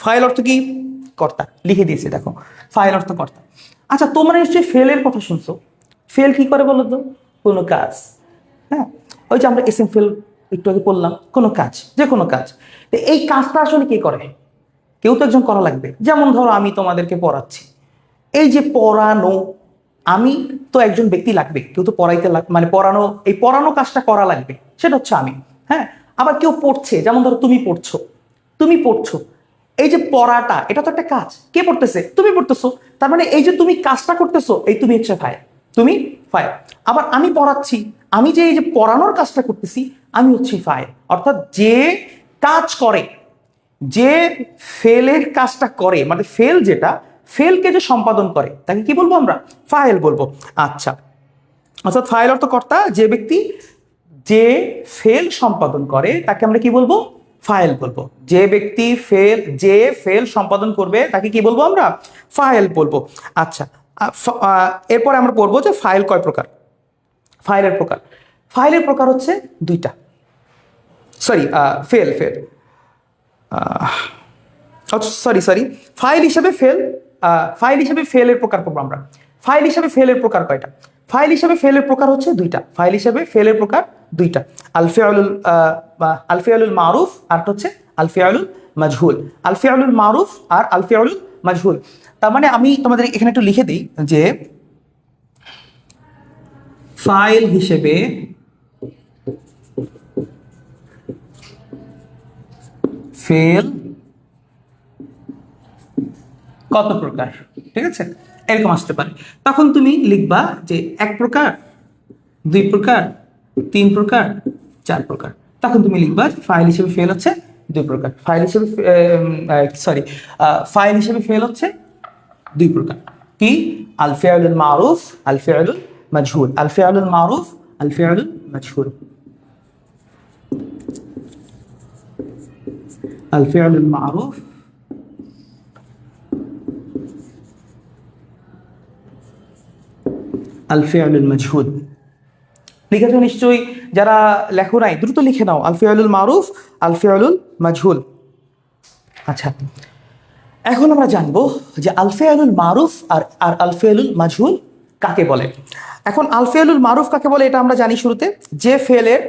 File অর্থ কি? কর্তা। লিখে দিয়েছি দেখো, ফাইল অর্থ কর্তা। আচ্ছা, তোমরা নিশ্চয়ই ফেলের কথা শুনছো। ফেল কি করে বলো তো? কোনো কাজ। হ্যাঁ, ওই যে আমরা এসএম ফেল একটু আগে বললাম, কোনো কাজ, যে কোনো কাজ। তো এই কাজটা আসলে কে করে? কেউ তো একজন করা লাগবে। যেমন ধরো আমি তোমাদেরকে পড়াচ্ছি, এই যে পড়ানো, আমি তো একজন ব্যক্তি লাগবে, কেউ তো পড়াইতে মানে পড়ানো, এই পড়ানো কাজটা করা লাগবে, সেটা হচ্ছে আমি। হ্যাঁ, আবার কেউ পড়ছে, যেমন ধরো তুমি পড়ছো, তুমি পড়ছো, এই যে পড়াটা, এটা তো একটা কাজ। কে পড়তেছে? তুমি পড়তেছো। তার মানে এই যে তুমি কাজটা করতেছো, এই তুমি হচ্ছে ফাইল, তুমি ফাইল। আবার আমি পড়াচ্ছি, আমি যে এই যে পড়ানোর কাজটা করতেছি, আমি হচ্ছি ফাইল। অর্থাৎ যে কাজ করে, যে ফেলের কাজটা করে, মানে ফেল যেটা, ফেলকে যে সম্পাদন করে, তাকে কি বলবো আমরা? ফাইল বলবো। আচ্ছা, অর্থাৎ ফাইল অর্থ কর্তা, যে ব্যক্তি যে ফেল সম্পাদন করে তাকে আমরা কি বলবো? ফাইল বলবো। যে ব্যক্তি যে ফেল সম্পাদন করবে তাকে কি বলবো আমরা? ফাইল বলবো। আচ্ছা, এরপরে আমরা পড়বো যে ফাইল কয় প্রকার। ফাইলের প্রকার, ফাইলের প্রকার হচ্ছে দুইটা। Sorry, fail fail sorry sorry file হিসেবে ফেলের প্রকার পড়বো আমরা। ফাইল হিসেবে ফেলের প্রকার কয়টা? ফাইল হিসেবে ফেলের প্রকার হচ্ছে দুইটা। ফাইল হিসেবে ফেলের প্রকার দুইটা, আল ফিআলুল মারুফ আর হচ্ছে আল ফিআলুল মাজহুল। আল ফিআলুল মারুফ আর আল ফিআলুল মাজহুল। তার মানে আমি তোমাদের এখানে একটু লিখে দিই যে ফাইল হিসেবে ফেল কত প্রকার, ঠিক আছে, এরকম আসতে পারে। তখন তুমি লিখবা যে এক প্রকার, দুই প্রকার, তিন প্রকার, চার প্রকার। তখন তুমি লিখবা ফাইল হিসেবে ফেল হচ্ছে দুই প্রকার, ফাইল হিসেবে ফাইল হিসেবে ফেল হচ্ছে দুই প্রকার। কি? আল ফিআলুল মারুফ, আল ফিআলুল মাজহুল। আল ফিআলুল মারুফ, আল ফিআলুল মাজহুল। আল ফিআলুল মারুফ, আল ফিআলুল মাজহুল। লিখেছো নিশ্চয়ই, যারা লেখো নাই দ্রুত লিখে নাও, আল ফিআলুল মারুফ, আল ফিআলুল মাজহুল। আচ্ছা, এখন আমরা জানবো যে আল ফিআলুল মারুফ আর আল ফিআলুল মাজহুল কাকে বলে। এখন আল ফিআলুল মারুফ কাকে বলে এটা আমরা জানি শুরুতে, যে ফেলের,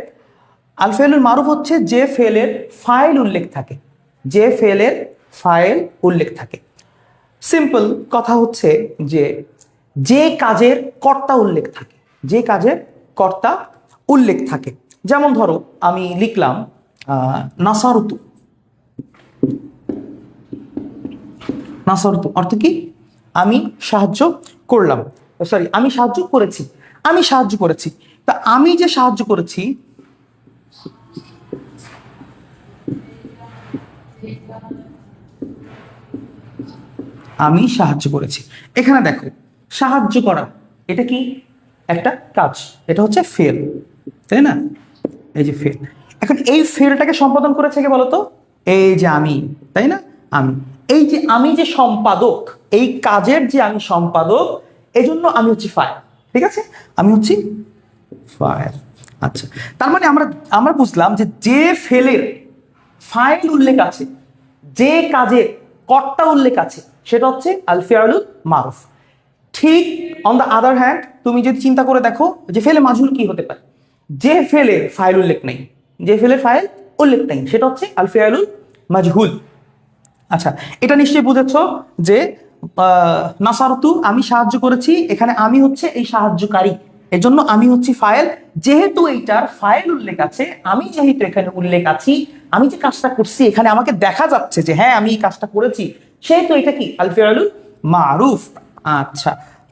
আল ফিআলুল মারুফ হচ্ছে যে ফেলের ফাইল উল্লেখ থাকে, যে ফেলের ফাইল উল্লেখ থাকে। সিম্পল কথা হচ্ছে যে কাজের কর্তা উল্লেখ থাকে, যে কাজের কর্তা উল্লেখ থাকে। যেমন ধরো আমি লিখলাম নাসারতু। নাসারতু অর্থ কি? আমি সাহায্য করলাম, সরি আমি সাহায্য করেছি, আমি সাহায্য করেছি। তা আমি যে সাহায্য করেছি, আমি সাহায্য করেছি। এখানে দেখো, সাহায্য করা এটা কি? একটা কাজ, এটা হচ্ছে ফেল, তাই না? এই যে ফেল। এখন এই ফেলটাকে সম্পাদন করেছে কে বলতো? এই যে আমি, তাই না? আমি, এই যে আমি যে সম্পাদক, এই কাজের যে আমি সম্পাদক, এই জন্য আমি হচ্ছি ফাইল, ঠিক আছে? আমি হচ্ছি ফাইল। আচ্ছা, তার মানে আমরা বুঝলাম যে ফেলের ফাইল উল্লেখ আছে, যে কাজের কর্তা উল্লেখ আছে, সেটা হচ্ছে আল ফিআলুল মারুফ। ঠিক অন দ্য আদার হ্যান্ড, তুমি যদি চিন্তা করে দেখো যে ফেলে মাজহুল কি হতে পারে? যে ফেলের ফাইল উল্লেখ নেই, যে ফেলের ফাইল উল্লেখ নেই, সেটা হচ্ছে আল ফিআলুল মাজহুল। আচ্ছা, এটা নিশ্চয়ই বুঝেছ যে নাসারতু আমি সাহায্য করেছি, এখানে আমি হচ্ছে এই সাহায্যকারী, এজন্য আমি হচ্ছি ফাইল। যেহেতু এইটার ফাইল উল্লেখ আছে, আমি যেহেতু এখানে উল্লেখ আছি, আমি যে কাজটা করছি এখানে আমাকে দেখা যাচ্ছে যে হ্যাঁ আমি এই কাজটা করেছি, সেহেতু এটা কি? আল ফিআলুল মারুফ। আচ্ছা,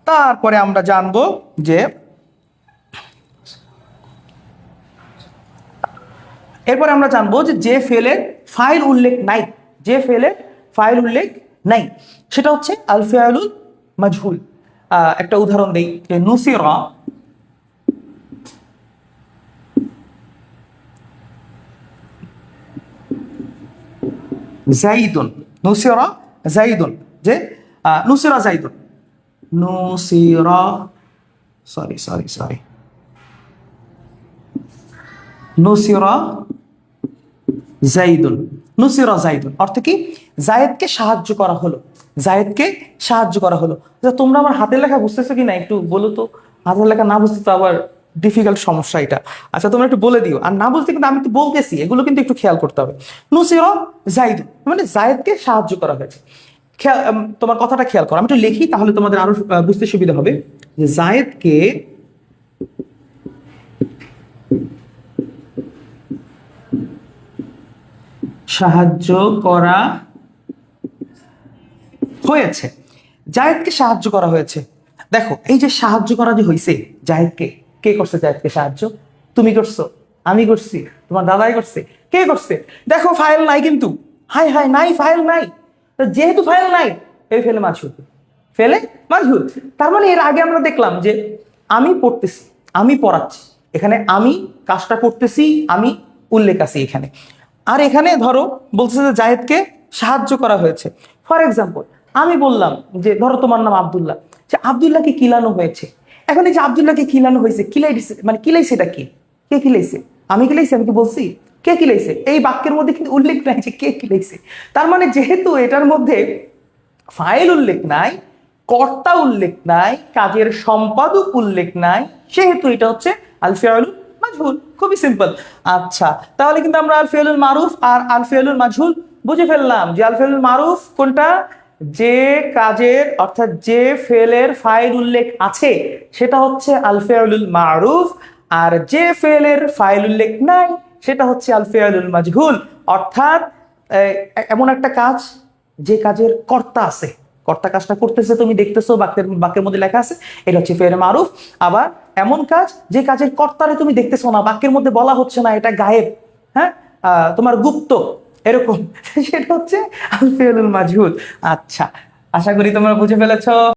তারপরে আমরা জানবো যে এরপরে আমরা জানবো যে ফেলের ফাইল উল্লেখ নাই, যে ফেলের ফাইল উল্লেখ নাই, সেটা হচ্ছে আল ফিআলুল মাজহুল। একটা উদাহরণ দেই যে নুসিরা, জাইদুন। নুসিরা জাইদুন, যে Nusira জাইদুন, Nusira, sorry sorry sorry Nusira জাইদুন। Nusira জাইদুন অর্থ কি? জায়েদকে সাহায্য করা হলো, জায়েদকে সাহায্য করা হলো। আচ্ছা, তোমরা আমার হাতের লেখা বুঝতেছো কি না একটু বলো তো। হাতের লেখা না বুঝতে তো আবার ডিফিকাল্ট সমস্যা এটা। আচ্ছা তোমরা একটু বলে দিও, আর না বুঝতে কিন্তু আমি তো বলতেছি, এগুলো কিন্তু একটু খেয়াল করতে হবে। নুসিরা জাইদ, মানে জায়েদকে সাহায্য করা হয়েছে। তোমার কথাটা খেয়াল করো, আমি একটু লিখি তাহলে তোমাদের আরো বুঝতে সুবিধা হবে। যে জায়েদকে সাহায্য করা হয়েছে, জায়েদকে সাহায্য করা হয়েছে। দেখো এই যে সাহায্য করা যে হয়েছে জায়েদকে, কে করছে জায়েদকে সাহায্য? তুমি করছো, আমি করছি, তোমার দাদাই করছে, কে করছে? দেখো ফাইল নাই কিন্তু, হাই হাই নাই, ফাইল নাই। তো যেহেতু ফাইল নাই, এই ফেলে মাঝহুল, ফেলে মাঝহুল। তার মানে এর আগে আমরা দেখলাম যে আমি পড়তেছি, আমি পড়াচ্ছি, এখানে আমি কাজটা করতেছি, আমি উল্লেখ আছে এখানে। আর এখানে ধরো বলছে যে জায়েদকে সাহায্য করা হয়েছে। ফর এক্সাম্পল আমি বললাম যে ধরো তোমার নাম আব্দুল্লাহ, যে আব্দুল্লাহকে কিলানো হয়েছে। এখন এই যে আব্দুল্লাহকে কিলানো হয়েছে, কিলাই দিছে, মানে কিলাইছে এটা কি? কে কিলাইছে? আমি কিলাইছি? আমি কি বলছি? কে কিলাইছে? এই বাক্যের মধ্যে কিন্তু উল্লেখ নাই যে কে কিলাইছে। তার মানে যেহেতু এটার মধ্যে ফাইল উল্লেখ নাই, কর্তা উল্লেখ নাই, কাজের সম্পাদক উল্লেখ নাই, সেহেতু এটা হচ্ছে আল ফিআলুল মাজহুল। খুবই সিম্পল। আচ্ছা তাহলে কিন্তু আমরা আল ফিআলুল মারুফ আর আল ফিআলুল মাজহুল বুঝে ফেললাম যে আল ফিআলুল মারুফ কোনটা, যে কাজের অর্থাৎ যে ফেলের ফাইল উল্লেখ আছে সেটা হচ্ছে আল ফিআলুল মারুফ, আর যে ফেলের ফাইল উল্লেখ নাই সেটা হচ্ছে আল ফিআলুল মাজহুল। অর্থাৎ এমন একটা কাজ যে কাজের কর্তা আছে, কর্তা কাজটা করতেছে, তুমি দেখতেছো বাক্যের মধ্যে লেখা আছে, এটা হচ্ছে ফেলে মারুফ। আবার এমন কাজ যে কাজের কর্তারে তুমি দেখতেছো না, বাক্যের মধ্যে বলা হচ্ছে না, এটা গায়েব, হ্যাঁ তোমার গুপ্ত এরকম, সেটা হচ্ছে আল ফিআলুল মাজহুল। আচ্ছা আশা করি তোমরা বুঝে ফেলেছো।